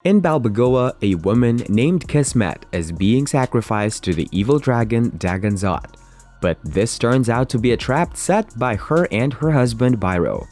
In Balboa, a woman named Kismet is being sacrificed to the evil dragon Dagon-Zot. But this turns out to be a trap set by her and her husband Hiro.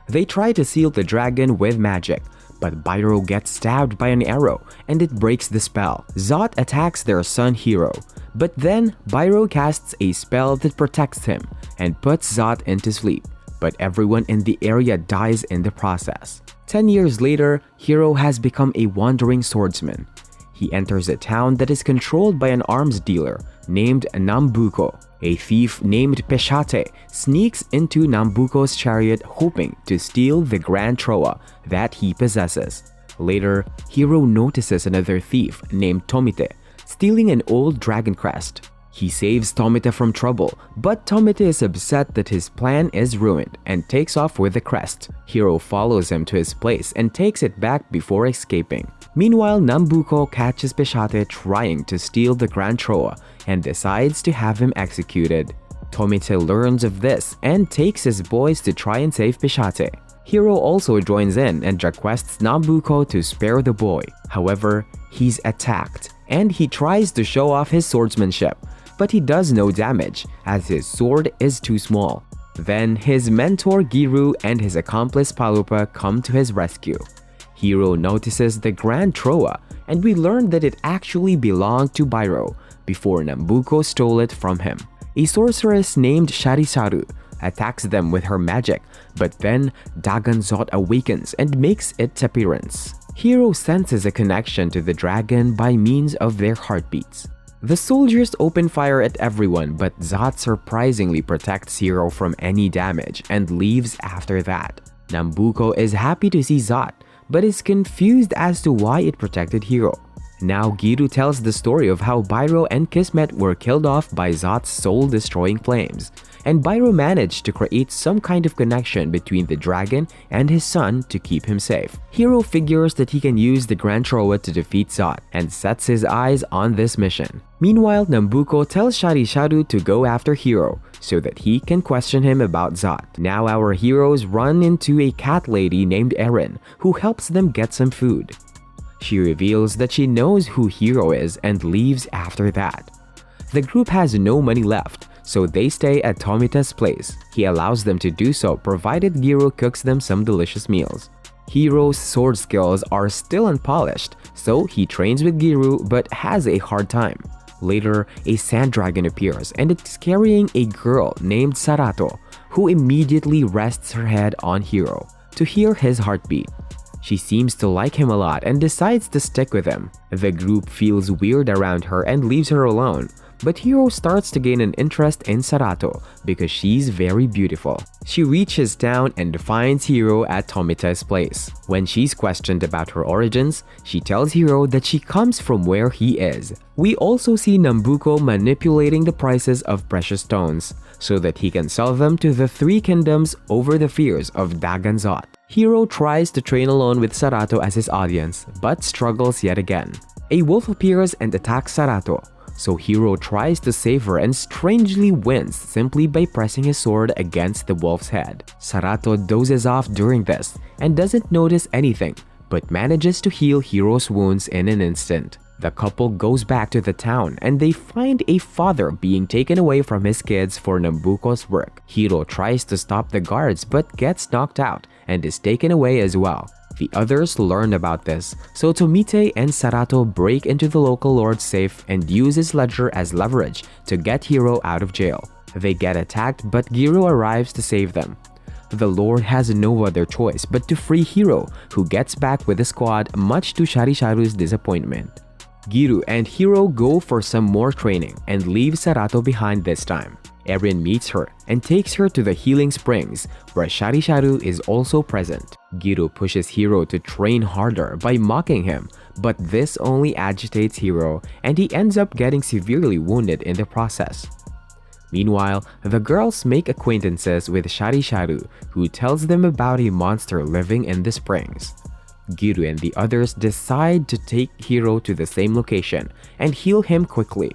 They try to seal the dragon with magic, but Hiro gets stabbed by an arrow and it breaks the spell. Zot attacks their son Hiro, but then Hiro casts a spell that protects him and puts Zot into sleep, but everyone in the area dies in the process. 10 years later, Hiro has become a wandering swordsman. He enters a town that is controlled by an arms dealer named Nambuko. A thief named Peshate sneaks into Nambuko's chariot hoping to steal the Grand Troa that he possesses. Later, Hiro notices another thief named Tomite stealing an old dragon crest. He saves Tomite from trouble, but Tomite is upset that his plan is ruined and takes off with the crest. Hiro follows him to his place and takes it back before escaping. Meanwhile, Nambuko catches Peshate trying to steal the Grand Troa and decides to have him executed. Tomite learns of this and takes his boys to try and save Peshate. Hiro also joins in and requests Nambuko to spare the boy. However, he's attacked and he tries to show off his swordsmanship, but he does no damage as his sword is too small. Then his mentor Giru and his accomplice Palupa come to his rescue. Hiro notices the Grand Troa and we learn that it actually belonged to Hiro before Nambuko stole it from him. A sorceress named Sharisaru attacks them with her magic, but then Dagon-Zot Awakens and makes its appearance. Hiro senses a connection to the dragon by means of their heartbeats. The soldiers open fire at everyone, but Zot surprisingly protects Hiro from any damage and leaves after that. Nambuko is happy to see Zot, but is confused as to why it protected Hiro. Now Giru tells the story of how Hiro and Kismet were killed off by Zot's soul-destroying flames, and Hiro managed to create some kind of connection between the dragon and his son to keep him safe. Hiro figures that he can use the Grand Troa to defeat Zot and sets his eyes on this mission. Meanwhile, Nambuko tells Sharisharu to go after Hiro so that he can question him about Zot. Now our heroes run into a cat lady named Erin who helps them get some food. She reveals that she knows who Hiro is and leaves after that. The group has no money left, so they stay at Tomita's place. He allows them to do so provided Hiro cooks them some delicious meals. Hiro's sword skills are still unpolished, so he trains with Giru but has a hard time. Later, a sand dragon appears and it's carrying a girl named Sarato, who immediately rests her head on Hiro to hear his heartbeat. She seems to like him a lot and decides to stick with him. The group feels weird around her and leaves her alone, but Hiro starts to gain an interest in Sarato because she's very beautiful. She reaches town and finds Hiro at Tomita's place. When she's questioned about her origins, she tells Hiro that she comes from where he is. We also see Nambuko manipulating the prices of precious stones so that he can sell them to the three kingdoms over the fears of Dagon-Zot. Hiro tries to train alone with Sarato as his audience, but struggles yet again. A wolf appears and attacks Sarato, so Hiro tries to save her and strangely wins simply by pressing his sword against the wolf's head. Sarato dozes off during this and doesn't notice anything, but manages to heal Hiro's wounds in an instant. The couple goes back to the town and they find a father being taken away from his kids for Nambuko's work. Hiro tries to stop the guards but gets knocked out and is taken away as well. The others learn about this, so Tomite and Sarato break into the local lord's safe and use his ledger as leverage to get Hiro out of jail. They get attacked, but Giru arrives to save them. The lord has no other choice but to free Hiro, who gets back with the squad much to Sharisharu's disappointment. Giru and Hiro go for some more training and leave Sarato behind this time. Erin meets her and takes her to the healing springs, where Sharisharu is also present. Giru pushes Hiro to train harder by mocking him, but this only agitates Hiro and he ends up getting severely wounded in the process. Meanwhile, the girls make acquaintances with Sharisharu, who tells them about a monster living in the springs. Giru and the others decide to take Hiro to the same location and heal him quickly.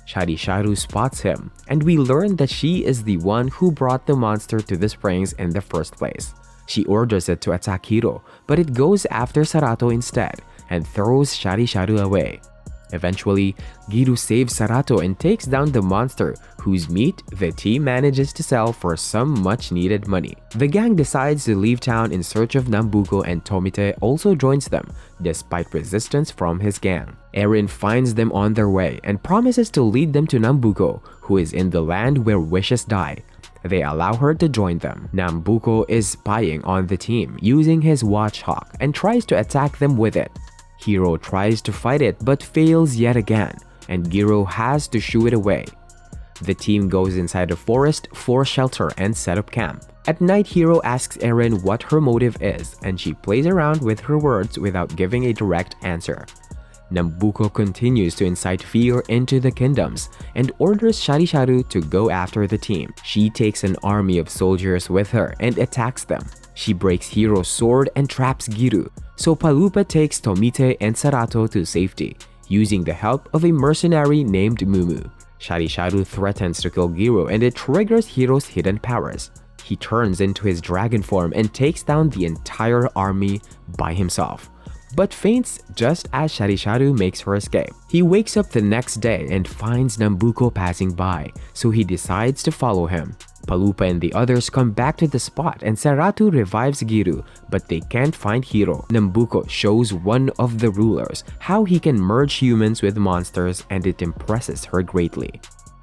Sharisharu spots him, and we learn that she is the one who brought the monster to the springs in the first place. She orders it to attack Hiro, but it goes after Sarato instead, and throws Sarato away. Eventually, Giru saves Sarato and takes down the monster, whose meat the team manages to sell for some much-needed money. The gang decides to leave town in search of Nambuko, and Tomite also joins them, despite resistance from his gang. Eren finds them on their way and promises to lead them to Nambuko, who is in the land where wishes die. They allow her to join them. Nambuko is spying on the team using his watchhawk and tries to attack them with it. Hiro tries to fight it but fails yet again, and Giro has to shoo it away. The team goes inside a forest for shelter and set up camp. At night, Hiro asks Eren what her motive is, and she plays around with her words without giving a direct answer. Nambuko continues to incite fear into the kingdoms and orders Sarato to go after the team. She takes an army of soldiers with her and attacks them. She breaks Hiro's sword and traps Giru, so Palupa takes Tomite and Sarato to safety, using the help of a mercenary named Mumu. Sarato threatens to kill Giru, and it triggers Hiro's hidden powers. He turns into his dragon form and takes down the entire army by himself, but faints just as Sarato makes her escape. He wakes up the next day and finds Nambuko passing by, so he decides to follow him. Palupa and the others come back to the spot, and Sarato revives Giru, but they can't find Hiro. Nambuko shows one of the rulers how he can merge humans with monsters, and it impresses her greatly.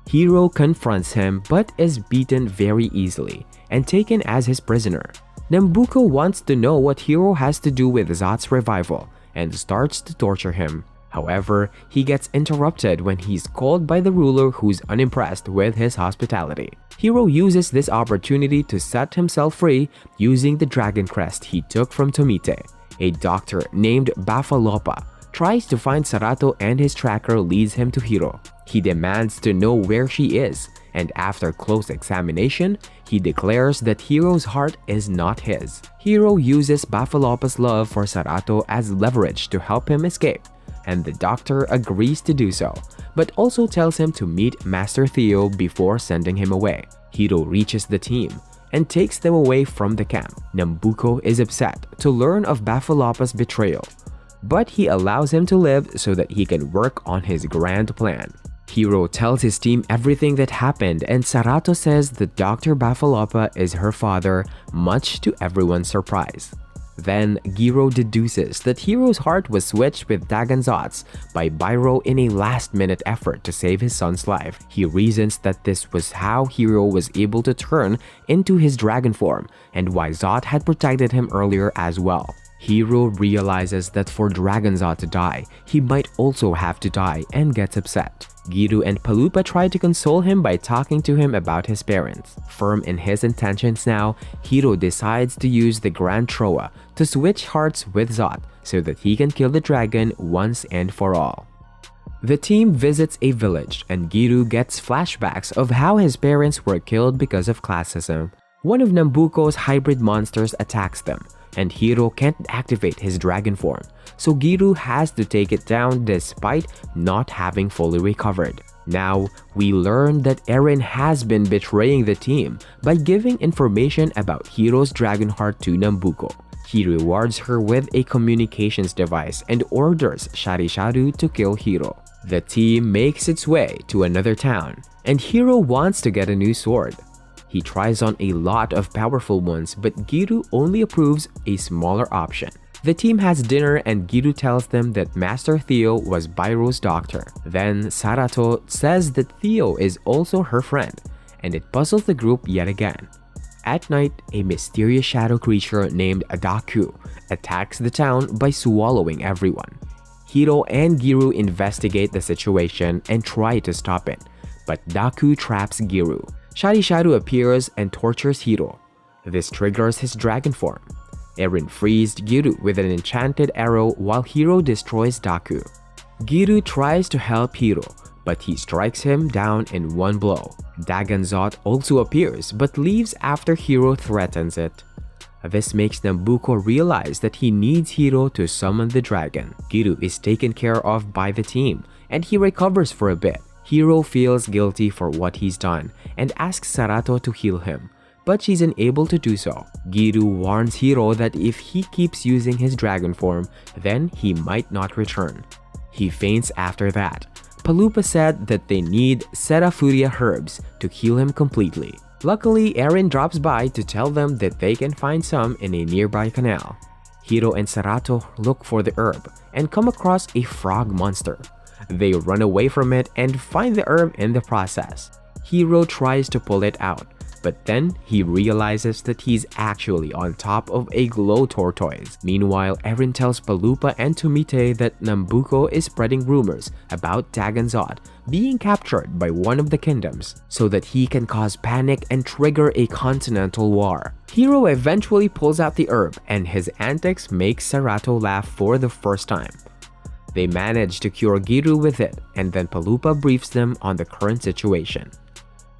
Hiro confronts him but is beaten very easily and taken as his prisoner. Nambuko wants to know what Hiro has to do with Zot's revival and starts to torture him. However, he gets interrupted when he's called by the ruler, who's unimpressed with his hospitality. Hiro uses this opportunity to set himself free using the dragon crest he took from Tomite. A doctor named Bafalopa tries to find Sarato, and his tracker leads him to Hiro. He demands to know where she is, and after close examination, he declares that Hiro's heart is not his. Hiro uses Bafalopa's love for Sarato as leverage to help him escape, and the doctor agrees to do so, but also tells him to meet Master Theo before sending him away. Hiro reaches the team and takes them away from the camp. Nambuko is upset to learn of Bafalopa's betrayal, but he allows him to live so that he can work on his grand plan. Hiro tells his team everything that happened, and Sarato says that Dr. Bafalopa is her father, much to everyone's surprise. Then, Giro deduces that Hiro's heart was switched with Dagon-Zot's by Bairo in a last-minute effort to save his son's life. He reasons that this was how Hiro was able to turn into his dragon form, and why Zot had protected him earlier as well. Hiro realizes that for Dagon-Zot to die, he might also have to die, and gets upset. Giru and Palupa try to console him by talking to him about his parents. Firm in his intentions now, Hiro decides to use the Grand Troa to switch hearts with Zot so that he can kill the dragon once and for all. The team visits a village, and Giru gets flashbacks of how his parents were killed because of classism. One of Nambuko's hybrid monsters attacks them, and Hiro can't activate his dragon form, so Giru has to take it down despite not having fully recovered. Now, we learn that Eren has been betraying the team by giving information about Hiro's dragon heart to Nambuko. He rewards her with a communications device and orders Sarato to kill Hiro. The team makes its way to another town, and Hiro wants to get a new sword. He tries on a lot of powerful ones, but Giru only approves a smaller option. The team has dinner, and Giru tells them that Master Theo was Bairo's doctor. Then Sarato says that Theo is also her friend, and it puzzles the group yet again. At night, a mysterious shadow creature named Adaku attacks the town by swallowing everyone. Hiro and Giru investigate the situation and try to stop it, but Daku traps Giru. Sarato appears and tortures Hiro. This triggers his dragon form. Eren frees Giru with an enchanted arrow while Hiro destroys Daku. Giru tries to help Hiro, but he strikes him down in one blow. Dagon-Zot also appears but leaves after Hiro threatens it. This makes Nambuko realize that he needs Hiro to summon the dragon. Giru is taken care of by the team, and he recovers for a bit. Hiro feels guilty for what he's done and asks Sarato to heal him, but she's unable to do so. Giru warns Hiro that if he keeps using his dragon form, then he might not return. He faints after that. Palupa said that they need Serafuria herbs to heal him completely. Luckily, Eren drops by to tell them that they can find some in a nearby canal. Hiro and Sarato look for the herb and come across a frog monster. They run away from it and find the herb in the process. Hiro tries to pull it out, but then he realizes that he's actually on top of a glow tortoise. Meanwhile, Eren tells Palupa and Tomite that Nambuko is spreading rumors about Dagon-Zot being captured by one of the kingdoms so that he can cause panic and trigger a continental war. Hiro eventually pulls out the herb and his antics make Sarato laugh for the first time. They manage to cure Giru with it, and then Palupa briefs them on the current situation.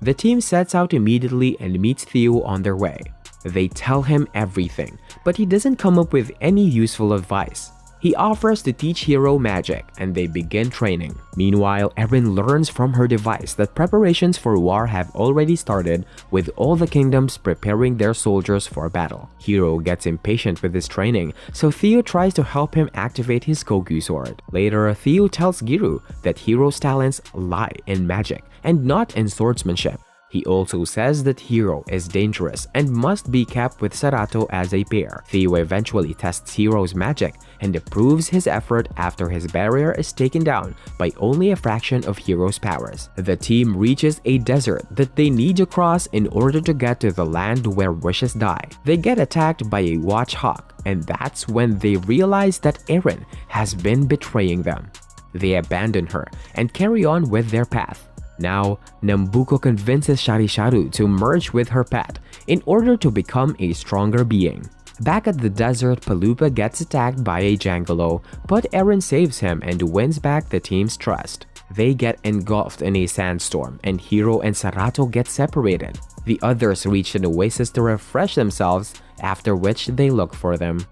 The team sets out immediately and meets Theo on their way. They tell him everything, but he doesn't come up with any useful advice. He offers to teach Hiro magic, and they begin training. Meanwhile, Eren learns from her device that preparations for war have already started, with all the kingdoms preparing their soldiers for battle. Hiro gets impatient with his training, so Theo tries to help him activate his Koku sword. Later, Theo tells Giru that Hiro's talents lie in magic and not in swordsmanship. He also says that Hiro is dangerous and must be kept with Sarato as a pair. Theo eventually tests Hiro's magic and approves his effort after his barrier is taken down by only a fraction of Hiro's powers. The team reaches a desert that they need to cross in order to get to the land where wishes die. They get attacked by a watchhawk, and that's when they realize that Eren has been betraying them. They abandon her and carry on with their path. Now, Nambuko convinces Sharisharu to merge with her pet in order to become a stronger being. Back at the desert, Palupa gets attacked by a Jangalo, but Eren saves him and wins back the team's trust. They get engulfed in a sandstorm, and Hiro and Sarato get separated. The others reach an oasis to refresh themselves, after which they look for them.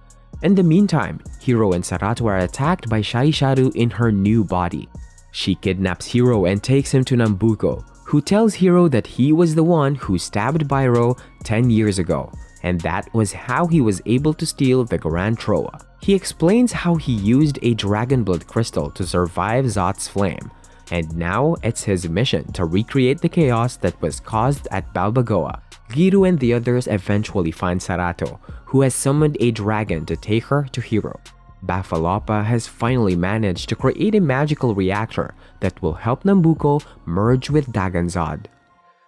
In the meantime, Hiro and Sarato are attacked by Sharisharu in her new body. She kidnaps Hiro and takes him to Nambuko, who tells Hiro that he was the one who stabbed Bairo 10 years ago, and that was how he was able to steal the Grand Troa. He explains how he used a dragon blood crystal to survive Zot's flame, and now it's his mission to recreate the chaos that was caused at Balbagoa. Giru and the others eventually find Sarato, who has summoned a dragon to take her to Hiro. Bafalopa has finally managed to create a magical reactor that will help Nambuko merge with Dagon-Zot.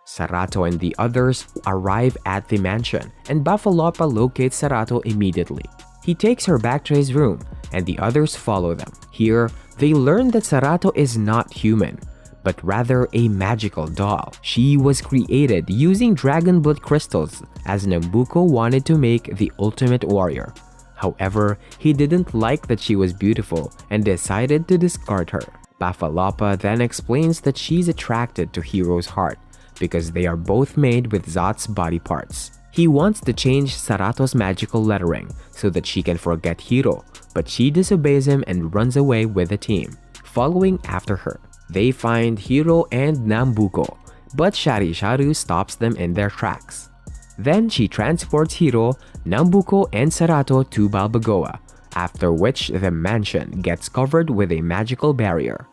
Sarato and the others arrive at the mansion, and Bafalopa locates Sarato immediately. He takes her back to his room, and the others follow them. Here, they learn that Sarato is not human, but rather a magical doll. She was created using dragon blood crystals, as Nambuko wanted to make the ultimate warrior. However, he didn't like that she was beautiful and decided to discard her. Bafalopa then explains that she's attracted to Hiro's heart because they are both made with Zot's body parts. He wants to change Sarato's magical lettering so that she can forget Hiro, but she disobeys him and runs away with the team. Following after her, they find Hiro and Nambuko, but Sharisharu stops them in their tracks. Then she transports Hiro, Nambuko, and Sarato to Balbagoa, after which the mansion gets covered with a magical barrier.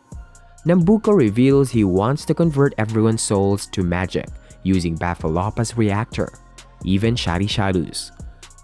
Nambuko reveals he wants to convert everyone's souls to magic using Bafalopa's reactor, even Sharisharu's.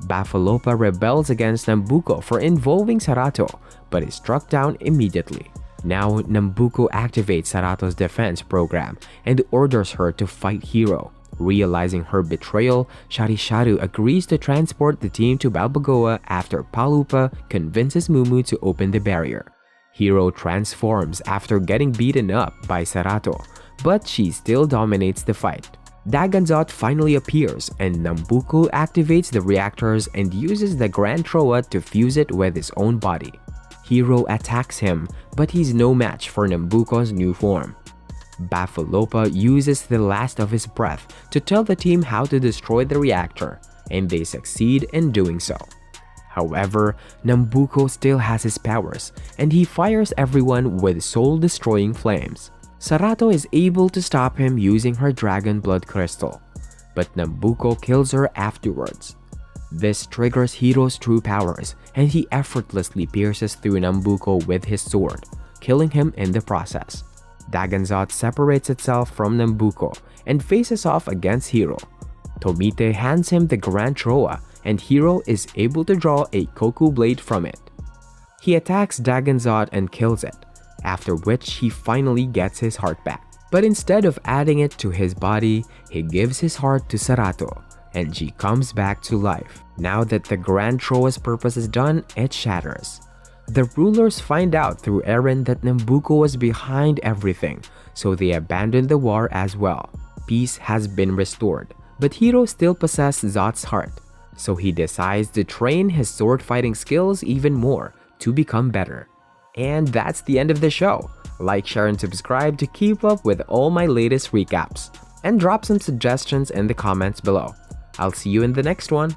Bafalopa rebels against Nambuko for involving Sarato, but is struck down immediately. Now, Nambuko activates Sarato's defense program and orders her to fight Hiro. Realizing her betrayal, Sharisharu agrees to transport the team to Balbagoa after Palupa convinces Mumu to open the barrier. Hiro transforms after getting beaten up by Sarato, but she still dominates the fight. Dagon-Zot finally appears, and Nambuko activates the reactors and uses the Grand Troa to fuse it with his own body. Hiro attacks him, but he's no match for Nambuko's new form. Bafalopa uses the last of his breath to tell the team how to destroy the reactor, and they succeed in doing so. However, Nambuko still has his powers, and he fires everyone with soul-destroying flames. Sarato is able to stop him using her dragon blood crystal. but Nambuko kills her afterwards. This triggers Hiro's true powers, and he effortlessly pierces through Nambuko with his sword, killing him in the process. Dagon-Zot separates itself from Nambuko and faces off against Hiro. Tomite hands him the Grand Troa, and Hiro is able to draw a Koku blade from it. He attacks Dagon-Zot and kills it, after which he finally gets his heart back. But instead of adding it to his body, he gives his heart to Sarato, and she comes back to life. Now that the Grand Troa's purpose is done, it shatters. The rulers find out through Eren that Nambuko was behind everything, so they abandon the war as well. Peace has been restored, but Hiro still possesses Zot's heart, so he decides to train his sword fighting skills even more to become better. And that's the end of the show. Like, share, and subscribe to keep up with all my latest recaps, and drop some suggestions in the comments below. I'll see you in the next one.